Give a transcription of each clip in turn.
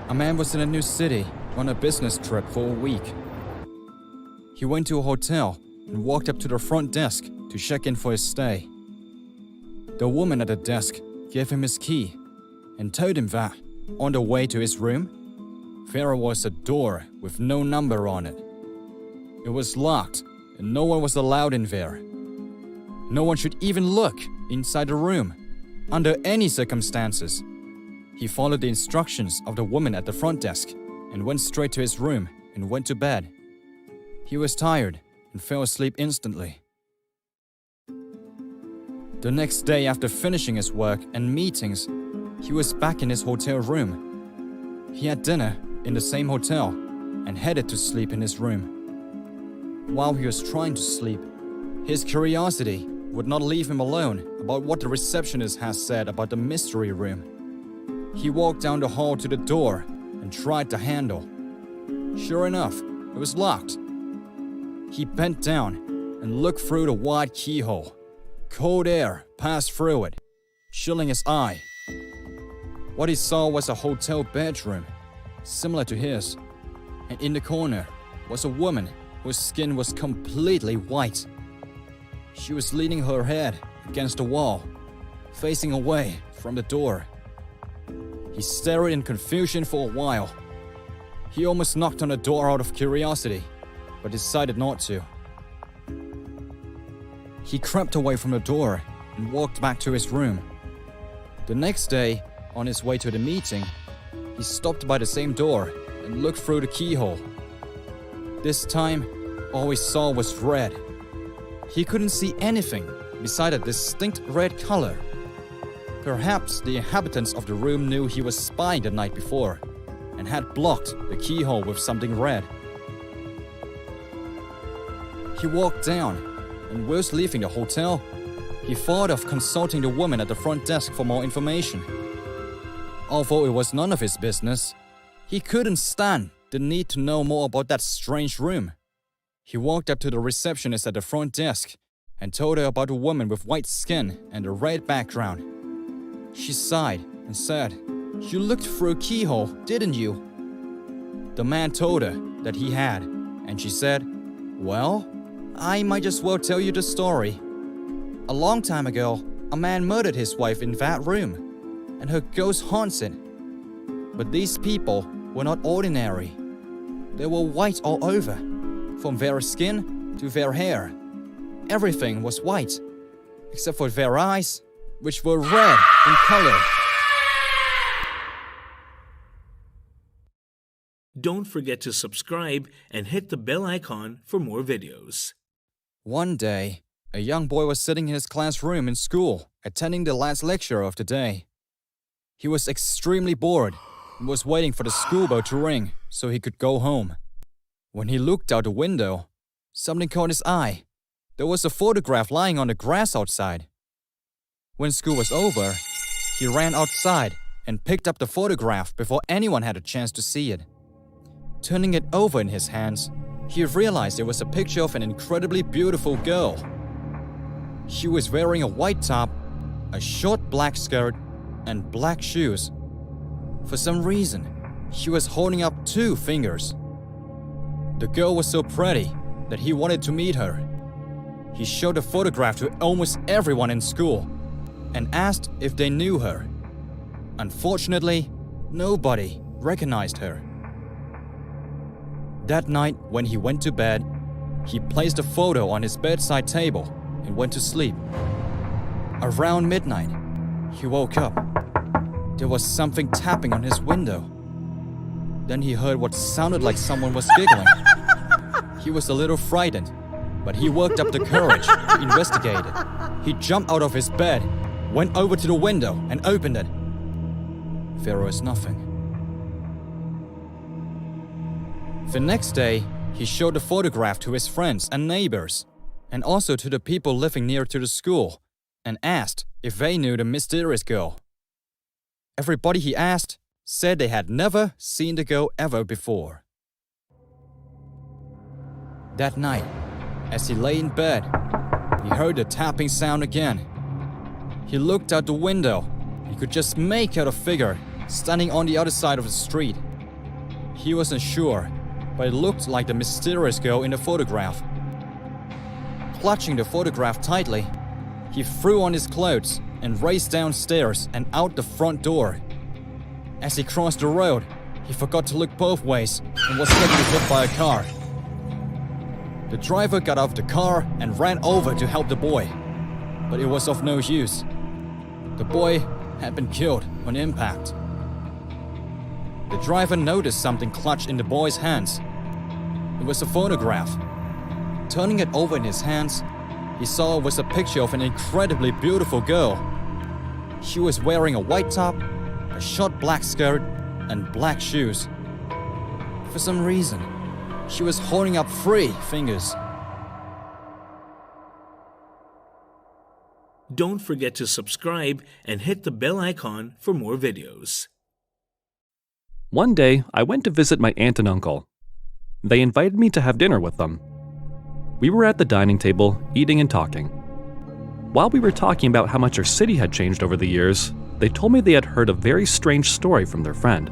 A man was in a new city on a business trip for a week. He went to a hotel and walked up to the front desk to check in for his stay. The woman at the desk gave him his key and told him that, on the way to his room, there was a door with no number on it. It was locked and no one was allowed in there. No one should even look inside the room, under any circumstances. He followed the instructions of the woman at the front desk and went straight to his room and went to bed. He was tired and fell asleep instantly. The next day, after finishing his work and meetings, he was back in his hotel room. He had dinner in the same hotel and headed to sleep in his room. While he was trying to sleep, his curiosity would not leave him alone about what the receptionist had said about the mystery room. He walked down the hall to the door and tried the handle. Sure enough, it was locked. He bent down and looked through the wide keyhole. Cold air passed through it, chilling his eye. What he saw was a hotel bedroom, similar to his, and in the corner was a woman whose skin was completely white. She was leaning her head against the wall, facing away from the door. He stared in confusion for a while. He almost knocked on the door out of curiosity, but decided not to. He crept away from the door and walked back to his room. The next day, on his way to the meeting, he stopped by the same door and looked through the keyhole. This time, all he saw was red. He couldn't see anything beside a distinct red color. Perhaps the inhabitants of the room knew he was spying the night before and had blocked the keyhole with something red. He walked down, and whilst leaving the hotel, he thought of consulting the woman at the front desk for more information. Although it was none of his business, he couldn't stand the need to know more about that strange room. He walked up to the receptionist at the front desk and told her about the woman with white skin and a red background. She sighed and said, "You looked through a keyhole, didn't you?" The man told her that he had, and she said, "Well, I might as well tell you the story. A long time ago, a man murdered his wife in that room, and her ghost haunts it. But these people were not ordinary. They were white all over, from their skin to their hair. Everything was white, except for their eyes, which were red in color." Don't forget to subscribe and hit the bell icon for more videos. One day, a young boy was sitting in his classroom in school, attending the last lecture of the day. He was extremely bored and was waiting for the school bell to ring so he could go home. When he looked out the window, something caught his eye. There was a photograph lying on the grass outside. When school was over, he ran outside and picked up the photograph before anyone had a chance to see it. Turning it over in his hands, he realized it was a picture of an incredibly beautiful girl. She was wearing a white top, a short black skirt, and black shoes. For some reason, she was holding up 2 fingers. The girl was so pretty that he wanted to meet her. He showed the photograph to almost everyone in school and asked if they knew her. Unfortunately, nobody recognized her. That night, when he went to bed, he placed the photo on his bedside table and went to sleep. Around midnight, he woke up. There was something tapping on his window. Then he heard what sounded like someone was giggling. He was a little frightened, but he worked up the courage to investigate it. He jumped out of his bed, went over to the window and opened it. There was nothing. The next day, he showed the photograph to his friends and neighbors, and also to the people living near to the school, and asked if they knew the mysterious girl. Everybody he asked said they had never seen the girl ever before. That night, as he lay in bed, he heard the tapping sound again. He looked out the window and could just make out a figure standing on the other side of the street. He wasn't sure, but it looked like the mysterious girl in the photograph. Clutching the photograph tightly, he threw on his clothes and raced downstairs and out the front door. As he crossed the road, he forgot to look both ways and was suddenly hit by a car. The driver got out of the car and ran over to help the boy, but it was of no use. The boy had been killed on impact. The driver noticed something clutched in the boy's hands. It was a photograph. Turning it over in his hands, he saw it was a picture of an incredibly beautiful girl. She was wearing a white top, a short black skirt, and black shoes. For some reason, she was holding up 3 fingers. Don't forget to subscribe and hit the bell icon for more videos. One day, I went to visit my aunt and uncle. They invited me to have dinner with them. We were at the dining table, eating and talking. While we were talking about how much our city had changed over the years, they told me they had heard a very strange story from their friend.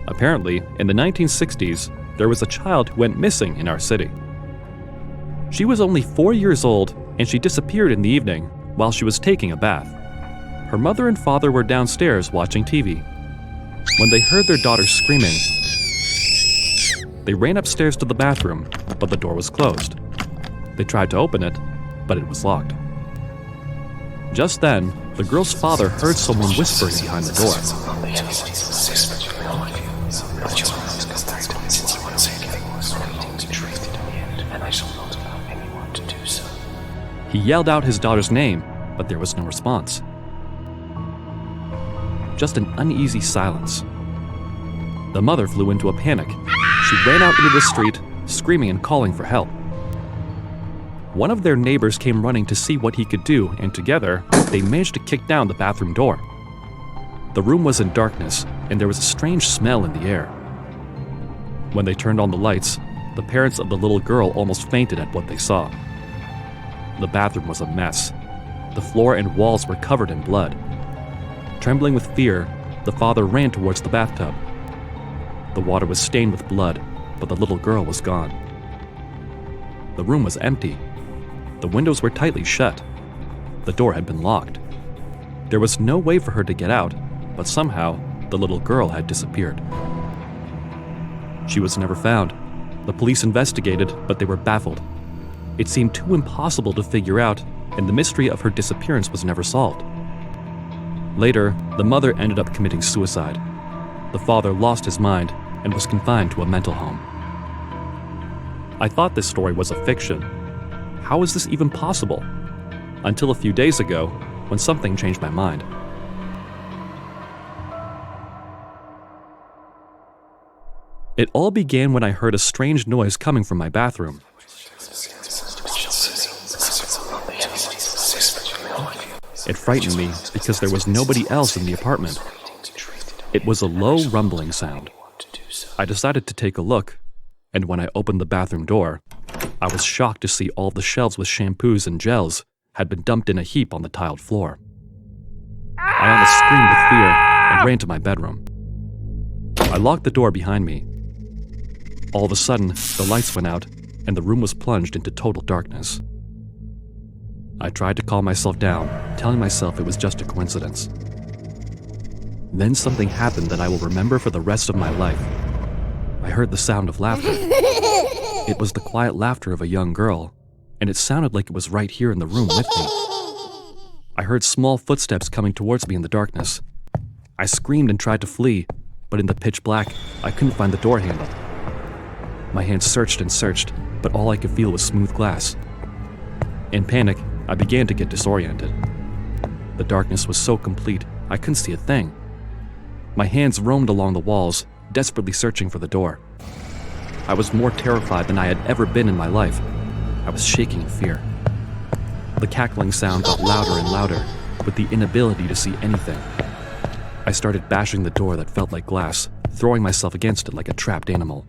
Apparently, in the 1960s, there was a child who went missing in our city. She was only 4 years old, and she disappeared in the evening while she was taking a bath. Her mother and father were downstairs watching TV. When they heard their daughter screaming, they ran upstairs to the bathroom, but the door was closed. They tried to open it, but it was locked. Just then, the girl's father heard someone whispering behind the door. He yelled out his daughter's name, but there was no response. Just an uneasy silence. The mother flew into a panic. She ran out into the street, screaming and calling for help. One of their neighbors came running to see what he could do, and together, they managed to kick down the bathroom door. The room was in darkness, and there was a strange smell in the air. When they turned on the lights, the parents of the little girl almost fainted at what they saw. The bathroom was a mess. The floor and walls were covered in blood. Trembling with fear, the father ran towards the bathtub. The water was stained with blood, but the little girl was gone. The room was empty. The windows were tightly shut. The door had been locked. There was no way for her to get out, but somehow the little girl had disappeared. She was never found. The police investigated, but they were baffled. It seemed too impossible to figure out, and the mystery of her disappearance was never solved. Later, the mother ended up committing suicide. The father lost his mind and was confined to a mental home. I thought this story was a fiction. How is this even possible? Until a few days ago, when something changed my mind. It all began when I heard a strange noise coming from my bathroom. It frightened me because there was nobody else in the apartment. It was a low rumbling sound. I decided to take a look, and when I opened the bathroom door, I was shocked to see all the shelves with shampoos and gels had been dumped in a heap on the tiled floor. I almost screamed with fear and ran to my bedroom. I locked the door behind me. All of a sudden, the lights went out, and the room was plunged into total darkness. I tried to calm myself down, telling myself it was just a coincidence. Then something happened that I will remember for the rest of my life. I heard the sound of laughter. It was the quiet laughter of a young girl, and it sounded like it was right here in the room with me. I heard small footsteps coming towards me in the darkness. I screamed and tried to flee, but in the pitch black, I couldn't find the door handle. My hands searched and searched, but all I could feel was smooth glass. In panic, I began to get disoriented. The darkness was so complete, I couldn't see a thing. My hands roamed along the walls, desperately searching for the door. I was more terrified than I had ever been in my life. I was shaking in fear. The cackling sound got louder and louder, with the inability to see anything. I started bashing the door that felt like glass, throwing myself against it like a trapped animal.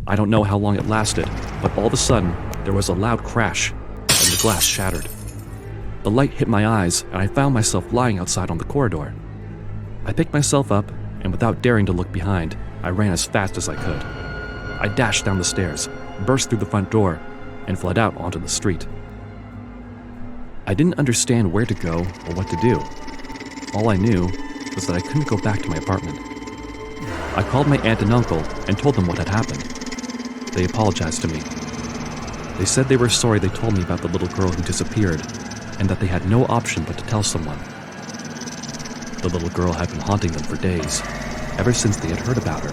I don't know how long it lasted, but all of a sudden, there was a loud crash, and the glass shattered. The light hit my eyes, and I found myself lying outside on the corridor. I picked myself up and without daring to look behind, I ran as fast as I could. I dashed down the stairs, burst through the front door, and fled out onto the street. I didn't understand where to go or what to do. All I knew was that I couldn't go back to my apartment. I called my aunt and uncle and told them what had happened. They apologized to me. They said they were sorry they told me about the little girl who disappeared, and that they had no option but to tell someone. The little girl had been haunting them for days, ever since they had heard about her.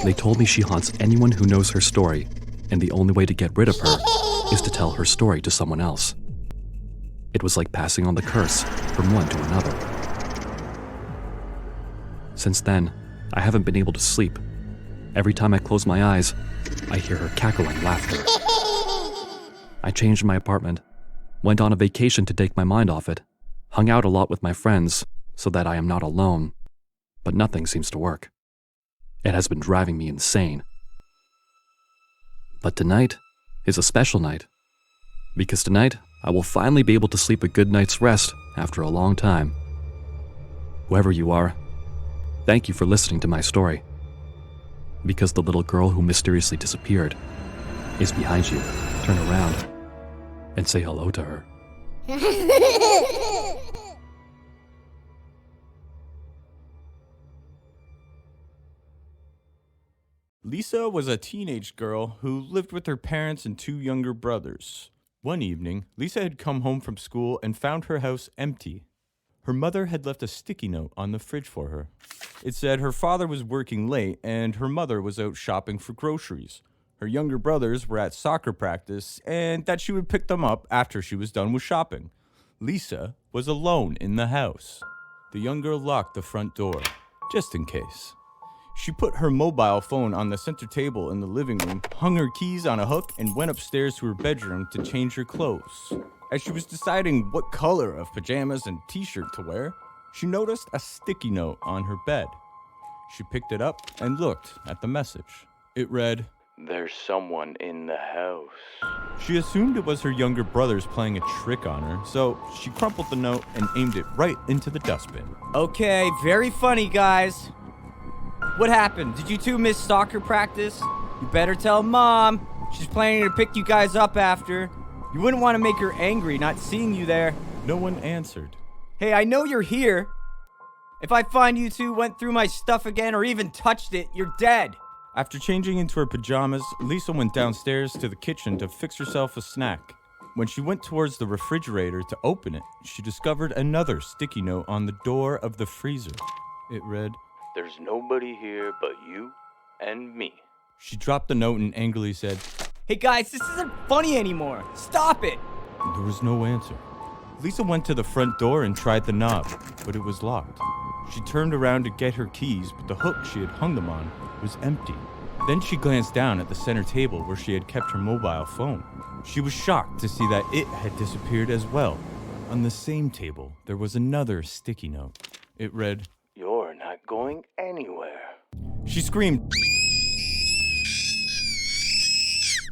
They told me she haunts anyone who knows her story, and the only way to get rid of her is to tell her story to someone else. It was like passing on the curse from one to another. Since then, I haven't been able to sleep. Every time I close my eyes, I hear her cackling laughter. I changed my apartment, went on a vacation to take my mind off it, hung out a lot with my friends so that I am not alone, but nothing seems to work. It has been driving me insane. But tonight is a special night, because tonight I will finally be able to sleep a good night's rest after a long time. Whoever you are, thank you for listening to my story, because the little girl who mysteriously disappeared is behind you. Turn around and say hello to her. Lisa was a teenage girl who lived with her parents and two younger brothers. One evening, Lisa had come home from school and found her house empty. Her mother had left a sticky note on the fridge for her. It said her father was working late and her mother was out shopping for groceries. Her younger brothers were at soccer practice and that she would pick them up after she was done with shopping. Lisa was alone in the house. The young girl locked the front door, just in case. She put her mobile phone on the center table in the living room, hung her keys on a hook, and went upstairs to her bedroom to change her clothes. As she was deciding what color of pajamas and t-shirt to wear, she noticed a sticky note on her bed. She picked it up and looked at the message. It read, "There's someone in the house." She assumed it was her younger brothers playing a trick on her, so she crumpled the note and aimed it right into the dustbin. Okay, very funny, guys. What happened? Did you two miss soccer practice? You better tell Mom. She's planning to pick you guys up after. You wouldn't want to make her angry not seeing you there. No one answered. Hey, I know you're here. If I find you two went through my stuff again or even touched it, you're dead. After changing into her pajamas, Lisa went downstairs to the kitchen to fix herself a snack. When she went towards the refrigerator to open it, she discovered another sticky note on the door of the freezer. It read, "There's nobody here but you and me." She dropped the note and angrily said, Hey guys, this isn't funny anymore. Stop it. There was no answer. Lisa went to the front door and tried the knob, but it was locked. She turned around to get her keys, but the hook she had hung them on was empty. Then she glanced down at the center table where she had kept her mobile phone. She was shocked to see that it had disappeared as well. On the same table, there was another sticky note. It read, "You're not going anywhere." She screamed,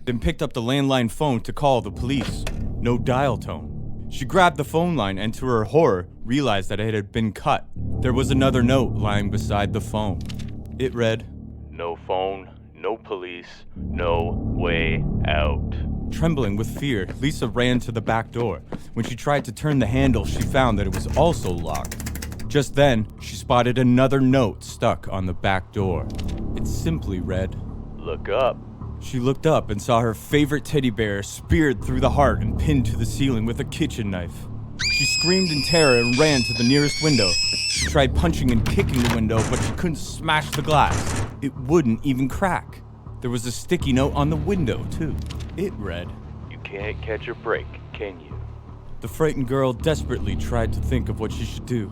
then picked up the landline phone to call the police. No dial tone. She grabbed the phone line and to her horror, realized that it had been cut. There was another note lying beside the phone. It read, "No phone, no police, no way out." Trembling with fear, Lisa ran to the back door. When she tried to turn the handle, she found that it was also locked. Just then, she spotted another note stuck on the back door. It simply read, "Look up." She looked up and saw her favorite teddy bear speared through the heart and pinned to the ceiling with a kitchen knife. She screamed in terror and ran to the nearest window. She tried punching and kicking the window, but she couldn't smash the glass. It wouldn't even crack. There was a sticky note on the window, too. It read, "You can't catch a break, can you?" The frightened girl desperately tried to think of what she should do.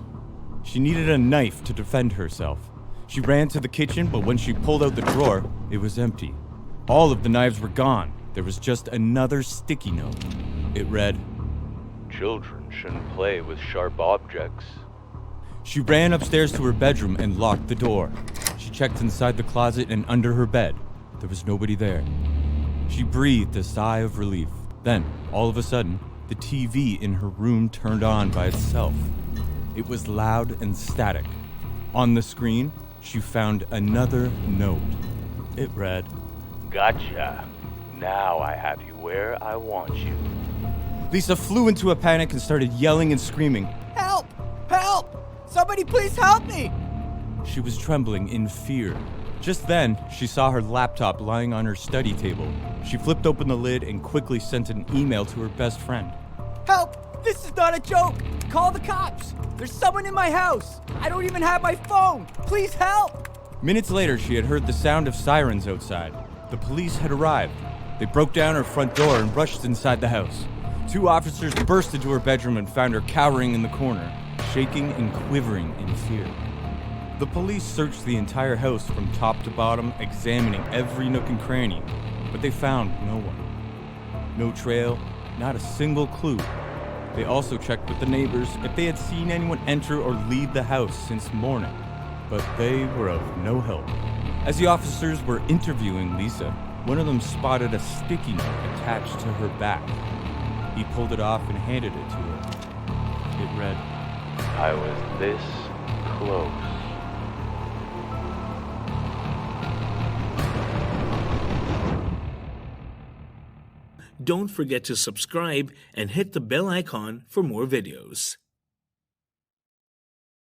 She needed a knife to defend herself. She ran to the kitchen, but when she pulled out the drawer, it was empty. All of the knives were gone. There was just another sticky note. It read, "Children shouldn't play with sharp objects." She ran upstairs to her bedroom and locked the door. She checked inside the closet and under her bed. There was nobody there. She breathed a sigh of relief. Then, all of a sudden, the TV in her room turned on by itself. It was loud and static. On the screen, she found another note. It read, Gotcha. Now I have you where I want you. Lisa flew into a panic and started yelling and screaming. Help! Help! Somebody please help me! She was trembling in fear. Just then, she saw her laptop lying on her study table. She flipped open the lid and quickly sent an email to her best friend. Help! This is not a joke! Call the cops! There's someone in my house! I don't even have my phone! Please help! Minutes later, she had heard the sound of sirens outside. The police had arrived. They broke down her front door and rushed inside the house. 2 officers burst into her bedroom and found her cowering in the corner, shaking and quivering in fear. The police searched the entire house from top to bottom, examining every nook and cranny, but they found no one. No trail, not a single clue. They also checked with the neighbors if they had seen anyone enter or leave the house since morning, but they were of no help. As the officers were interviewing Lisa, one of them spotted a sticky note attached to her back. He pulled it off and handed it to her. It read, I was this close. Don't forget to subscribe and hit the bell icon for more videos.